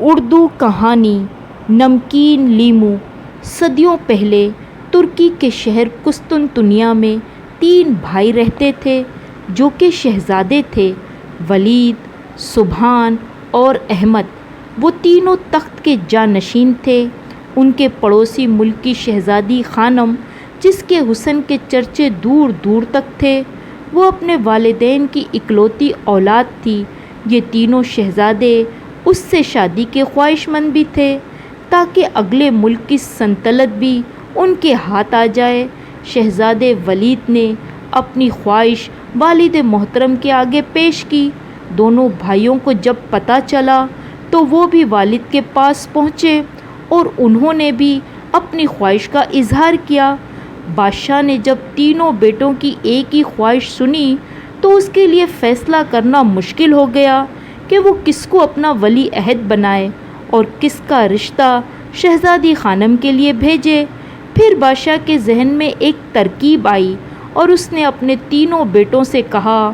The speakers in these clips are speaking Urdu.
اردو کہانی نمکین لیمو۔ صدیوں پہلے ترکی کے شہر قسطنطنیہ میں 3 بھائی رہتے تھے جو کہ شہزادے تھے، ولید، سبحان اور احمد۔ وہ تینوں تخت کے جانشین تھے۔ ان کے پڑوسی ملک کی شہزادی خانم، جس کے حسن کے چرچے دور دور تک تھے، وہ اپنے والدین کی اکلوتی اولاد تھی۔ یہ تینوں شہزادے اس سے شادی کے خواہش مند بھی تھے تاکہ اگلے ملک کی سلطنت بھی ان کے ہاتھ آ جائے۔ شہزادے ولید نے اپنی خواہش والد محترم کے آگے پیش کی۔ دونوں بھائیوں کو جب پتہ چلا تو وہ بھی والد کے پاس پہنچے اور انہوں نے بھی اپنی خواہش کا اظہار کیا۔ بادشاہ نے جب تینوں بیٹوں کی ایک ہی خواہش سنی تو اس کے لیے فیصلہ کرنا مشکل ہو گیا کہ وہ کس کو اپنا ولی عہد بنائے اور کس کا رشتہ شہزادی خانم کے لیے بھیجے۔ پھر بادشاہ کے ذہن میں ایک ترکیب آئی اور اس نے اپنے تینوں بیٹوں سے کہا،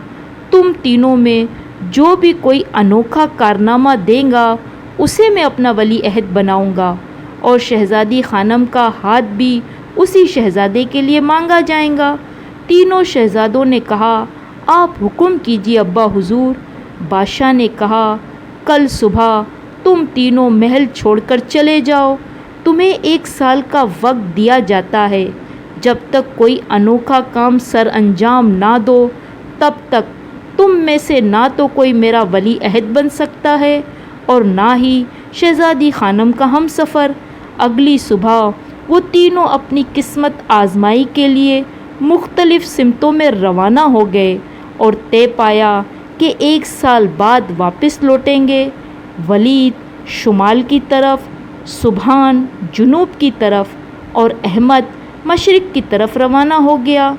تم تینوں میں جو بھی کوئی انوکھا کارنامہ دے گا اسے میں اپنا ولی عہد بناؤں گا، اور شہزادی خانم کا ہاتھ بھی اسی شہزادے کے لیے مانگا جائے گا۔ تینوں شہزادوں نے کہا، آپ حکم کیجیے ابا حضور۔ بادشاہ نے کہا، کل صبح تم تینوں محل چھوڑ کر چلے جاؤ۔ تمہیں 1 سال کا وقت دیا جاتا ہے۔ جب تک کوئی انوکھا کام سر انجام نہ دو تب تک تم میں سے نہ تو کوئی میرا ولی عہد بن سکتا ہے اور نہ ہی شہزادی خانم کا ہم سفر۔ اگلی صبح وہ تینوں اپنی قسمت آزمائی کے لیے مختلف سمتوں میں روانہ ہو گئے اور طے پایا کہ 1 سال بعد واپس لوٹیں گے۔ ولید شمال کی طرف، سبحان جنوب کی طرف اور احمد مشرق کی طرف روانہ ہو گیا۔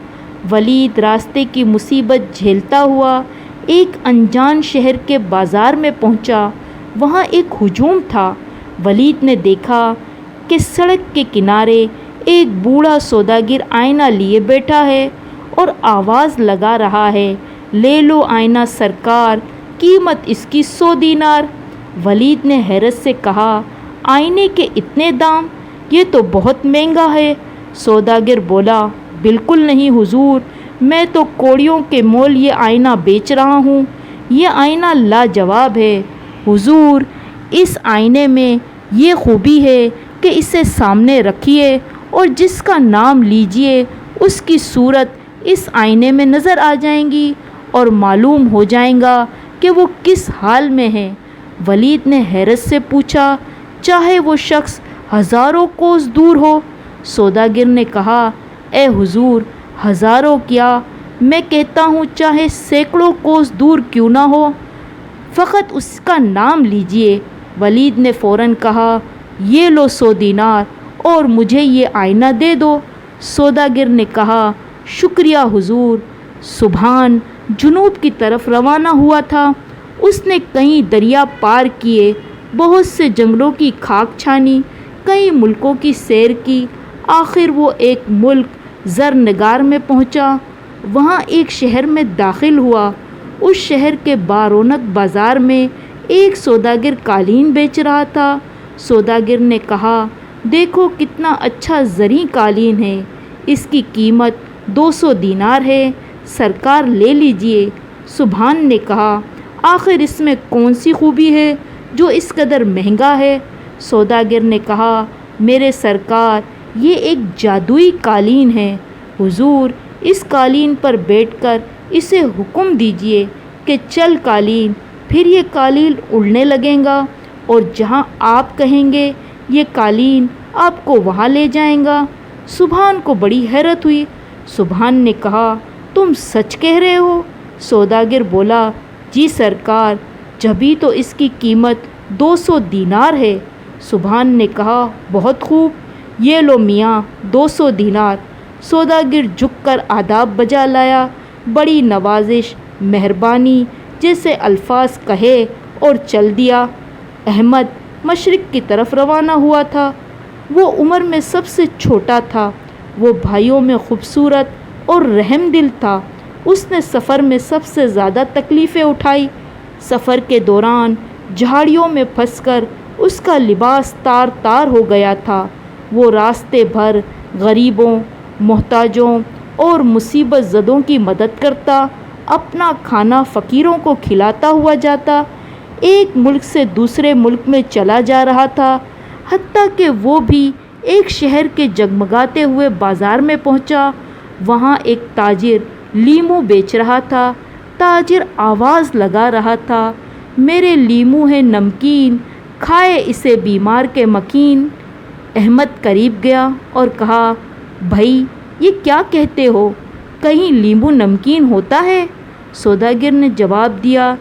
ولید راستے کی مصیبت جھیلتا ہوا ایک انجان شہر کے بازار میں پہنچا۔ وہاں ایک ہجوم تھا۔ ولید نے دیکھا کہ سڑک کے کنارے ایک بوڑھا سوداگر آئینہ لیے بیٹھا ہے اور آواز لگا رہا ہے، لے لو آئینہ سرکار، قیمت اس کی 100 دینار۔ ولید نے حیرت سے کہا، آئینے کے اتنے دام؟ یہ تو بہت مہنگا ہے۔ سوداگر بولا، بالکل نہیں حضور، میں تو کوڑیوں کے مول یہ آئینہ بیچ رہا ہوں۔ یہ آئینہ لاجواب ہے حضور۔ اس آئینے میں یہ خوبی ہے کہ اسے سامنے رکھیے اور جس کا نام لیجیے اس کی صورت اس آئینے میں نظر آ جائیں گی اور معلوم ہو جائے گا کہ وہ کس حال میں ہے۔ ولید نے حیرت سے پوچھا، چاہے وہ شخص ہزاروں کوس دور ہو؟ سوداگر نے کہا، اے حضور، ہزاروں کیا، میں کہتا ہوں چاہے سینکڑوں کوس دور کیوں نہ ہو، فقط اس کا نام لیجیے۔ ولید نے فوراً کہا، یہ لو 100 دینار اور مجھے یہ آئینہ دے دو۔ سوداگر نے کہا، شکریہ حضور۔ سبحان جنوب کی طرف روانہ ہوا تھا۔ اس نے کئی دریا پار کیے، بہت سے جنگلوں کی خاک چھانی، کئی ملکوں کی سیر کی، آخر وہ ایک ملک زرنگار میں پہنچا۔ وہاں ایک شہر میں داخل ہوا۔ اس شہر کے بارونق بازار میں ایک سوداگر قالین بیچ رہا تھا۔ سوداگر نے کہا، دیکھو کتنا اچھا زرعی قالین ہے، اس کی قیمت 200 دینار ہے، سرکار لے لیجئے۔ سبحان نے کہا، آخر اس میں کون سی خوبی ہے جو اس قدر مہنگا ہے؟ سوداگر نے کہا، میرے سرکار، یہ ایک جادوئی قالین ہے حضور۔ اس قالین پر بیٹھ کر اسے حکم دیجئے کہ چل قالین، پھر یہ قالین اڑنے لگے گا اور جہاں آپ کہیں گے یہ قالین آپ کو وہاں لے جائیں گا۔ سبحان کو بڑی حیرت ہوئی۔ سبحان نے کہا، تم سچ کہہ رہے ہو؟ سوداگر بولا، جی سرکار، جبھی تو اس کی قیمت 200 دینار ہے۔ سبحان نے کہا، بہت خوب، یہ لو میاں 200 دینار۔ سوداگر جھک کر آداب بجا لایا، بڑی نوازش، مہربانی جیسے الفاظ کہے اور چل دیا۔ احمد مشرق کی طرف روانہ ہوا تھا۔ وہ عمر میں سب سے چھوٹا تھا۔ وہ بھائیوں میں خوبصورت اور رحم دل تھا۔ اس نے سفر میں سب سے زیادہ تکلیفیں اٹھائی۔ سفر کے دوران جھاڑیوں میں پھنس کر اس کا لباس تار تار ہو گیا تھا۔ وہ راستے بھر غریبوں، محتاجوں اور مصیبت زدوں کی مدد کرتا، اپنا کھانا فقیروں کو کھلاتا ہوا جاتا، ایک ملک سے دوسرے ملک میں چلا جا رہا تھا، حتیٰ کہ وہ بھی ایک شہر کے جگمگاتے ہوئے بازار میں پہنچا۔ وہاں ایک تاجر لیمو بیچ رہا تھا۔ تاجر آواز لگا رہا تھا، میرے لیمو ہے نمکین، کھائے اسے بیمار کے مکین۔ احمد قریب گیا اور کہا، بھائی یہ کیا کہتے ہو، کہیں لیمو نمکین ہوتا ہے؟ سوداگر نے جواب دیا،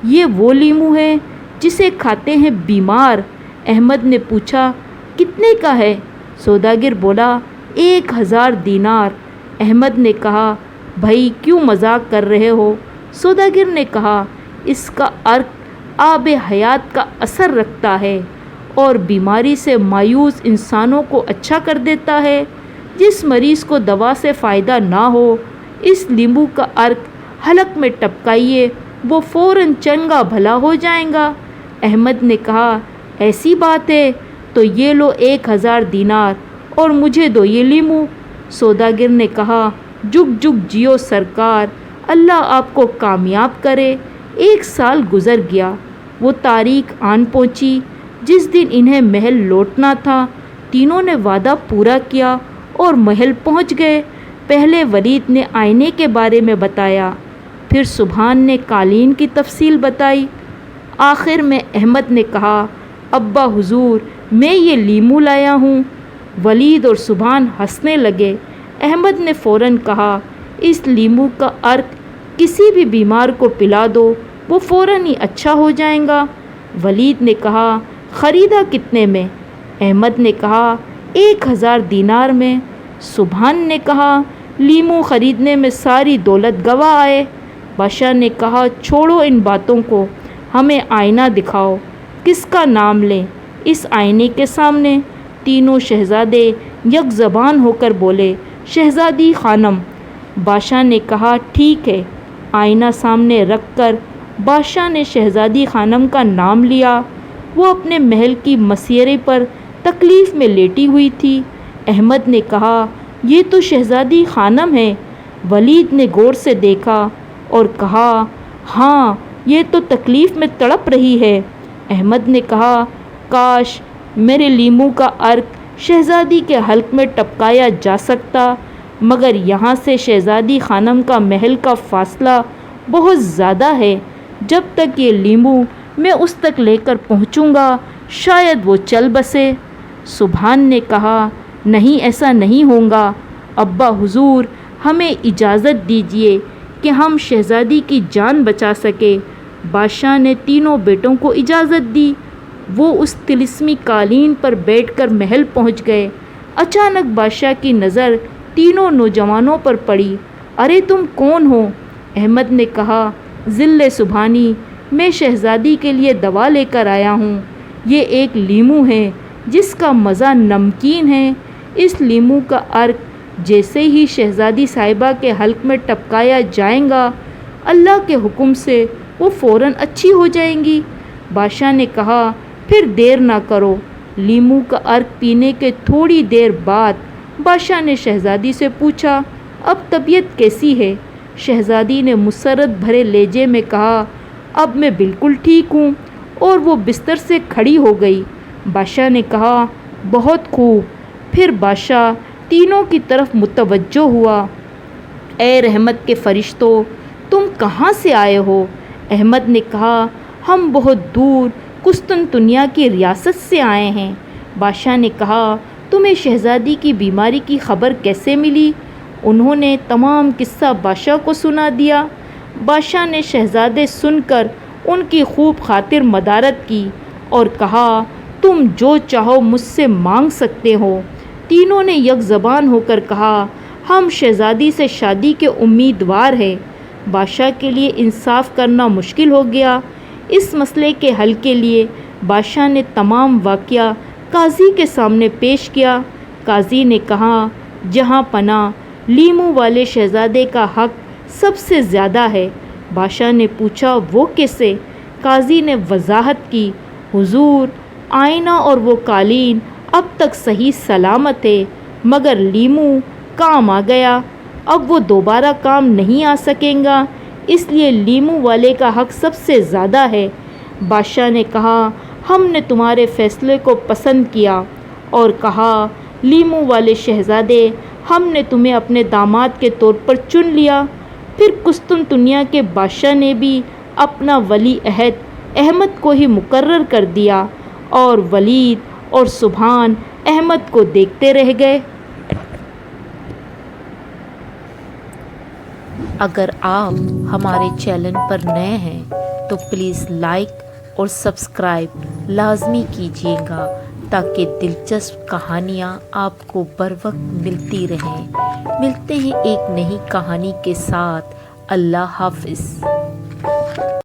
یہ وہ لیمو ہے جسے کھاتے ہیں بیمار۔ احمد نے پوچھا، کتنے کا ہے؟ سوداگر بولا، 1000 دینار۔ احمد نے کہا، بھائی کیوں مذاق کر رہے ہو؟ سوداگر نے کہا، اس کا عرق آب حیات کا اثر رکھتا ہے اور بیماری سے مایوس انسانوں کو اچھا کر دیتا ہے۔ جس مریض کو دوا سے فائدہ نہ ہو، اس لیمو کا عرق حلق میں ٹپکائیے، وہ فوراً چنگا بھلا ہو جائے گا۔ احمد نے کہا، ایسی بات ہے تو یہ لو 1000 دینار اور مجھے دو یہ لیمو۔ سوداگر نے کہا، جگ جگ جیو سرکار، اللہ آپ کو کامیاب کرے۔ 1 سال گزر گیا۔ وہ تاریخ آن پہنچی جس دن انہیں محل لوٹنا تھا۔ تینوں نے وعدہ پورا کیا اور محل پہنچ گئے۔ پہلے ولید نے آئینے کے بارے میں بتایا، پھر سبحان نے قالین کی تفصیل بتائی۔ آخر میں احمد نے کہا، ابا حضور میں یہ لیمو لایا ہوں۔ ولید اور سبحان ہنسنے لگے۔ احمد نے فوراً کہا، اس لیمو کا عرق کسی بھی بیمار کو پلا دو، وہ فوراً ہی اچھا ہو جائے گا۔ ولید نے کہا، خریدا کتنے میں؟ احمد نے کہا، 1000 دینار میں۔ سبحان نے کہا، لیمو خریدنے میں ساری دولت گوا آئے۔ بادشاہ نے کہا، چھوڑو ان باتوں کو، ہمیں آئینہ دکھاؤ، کس کا نام لیں؟ اس آئینے کے سامنے تینوں شہزادے یک زبان ہو کر بولے، شہزادی خانم۔ بادشاہ نے کہا، ٹھیک ہے۔ آئینہ سامنے رکھ کر بادشاہ نے شہزادی خانم کا نام لیا۔ وہ اپنے محل کی مسیرے پر تکلیف میں لیٹی ہوئی تھی۔ احمد نے کہا، یہ تو شہزادی خانم ہے۔ ولید نے غور سے دیکھا اور کہا، ہاں یہ تو تکلیف میں تڑپ رہی ہے۔ احمد نے کہا، کاش میرے لیمو کا عرق شہزادی کے حلق میں ٹپکایا جا سکتا، مگر یہاں سے شہزادی خانم کا محل کا فاصلہ بہت زیادہ ہے۔ جب تک یہ لیمو میں اس تک لے کر پہنچوں گا شاید وہ چل بسے۔ سبحان نے کہا، نہیں ایسا نہیں ہوگا، ابا حضور ہمیں اجازت دیجیے کہ ہم شہزادی کی جان بچا سکے۔ بادشاہ نے تینوں بیٹوں کو اجازت دی۔ وہ اس طلسمی قالین پر بیٹھ کر محل پہنچ گئے۔ اچانک بادشاہ کی نظر تینوں نوجوانوں پر پڑی۔ ارے تم کون ہو؟ احمد نے کہا، ذل سبحانی، میں شہزادی کے لیے دوا لے کر آیا ہوں۔ یہ ایک لیمو ہے جس کا مزہ نمکین ہے۔ اس لیمو کا عرق جیسے ہی شہزادی صاحبہ کے حلق میں ٹپکایا جائے گا، اللہ کے حکم سے وہ فوراً اچھی ہو جائیں گی۔ بادشاہ نے کہا، پھر دیر نہ کرو۔ لیمو کا عرق پینے کے تھوڑی دیر بعد بادشاہ نے شہزادی سے پوچھا، اب طبیعت کیسی ہے؟ شہزادی نے مسرت بھرے لہجے میں کہا، اب میں بالکل ٹھیک ہوں، اور وہ بستر سے کھڑی ہو گئی۔ بادشاہ نے کہا، بہت خوب۔ پھر بادشاہ تینوں کی طرف متوجہ ہوا، اے رحمت کے فرشتوں، تم کہاں سے آئے ہو؟ احمد نے کہا، ہم بہت دور قسطنطنیہ کی ریاست سے آئے ہیں۔ بادشاہ نے کہا، تمہیں شہزادی کی بیماری کی خبر کیسے ملی؟ انہوں نے تمام قصہ بادشاہ کو سنا دیا۔ بادشاہ نے شہزادے سن کر ان کی خوب خاطر مدارت کی اور کہا، تم جو چاہو مجھ سے مانگ سکتے ہو۔ تینوں نے یک زبان ہو کر کہا، ہم شہزادی سے شادی کے امیدوار ہیں۔ بادشاہ کے لیے انصاف کرنا مشکل ہو گیا۔ اس مسئلے کے حل کے لیے بادشاہ نے تمام واقعہ قاضی کے سامنے پیش کیا۔ قاضی نے کہا، جہاں پناہ لیمو والے شہزادے کا حق سب سے زیادہ ہے۔ بادشاہ نے پوچھا، وہ کیسے؟ قاضی نے وضاحت کی، حضور آئینہ اور وہ قالین اب تک صحیح سلامت ہے، مگر لیمو کام آ گیا، اب وہ دوبارہ کام نہیں آ سکیں گا، اس لیے لیمو والے کا حق سب سے زیادہ ہے۔ بادشاہ نے کہا، ہم نے تمہارے فیصلے کو پسند کیا، اور کہا، لیمو والے شہزادے، ہم نے تمہیں اپنے داماد کے طور پر چن لیا۔ پھر قسطنطنیہ کے بادشاہ نے بھی اپنا ولی عہد احمد کو ہی مقرر کر دیا، اور ولید اور سبحان احمد کو دیکھتے رہ گئے۔ اگر آپ ہمارے چینل پر نئے ہیں تو پلیز لائک اور سبسکرائب لازمی کیجیے گا تاکہ دلچسپ کہانیاں آپ کو بر وقت ملتی رہیں۔ ملتے ہیں ایک نئی کہانی کے ساتھ۔ اللہ حافظ۔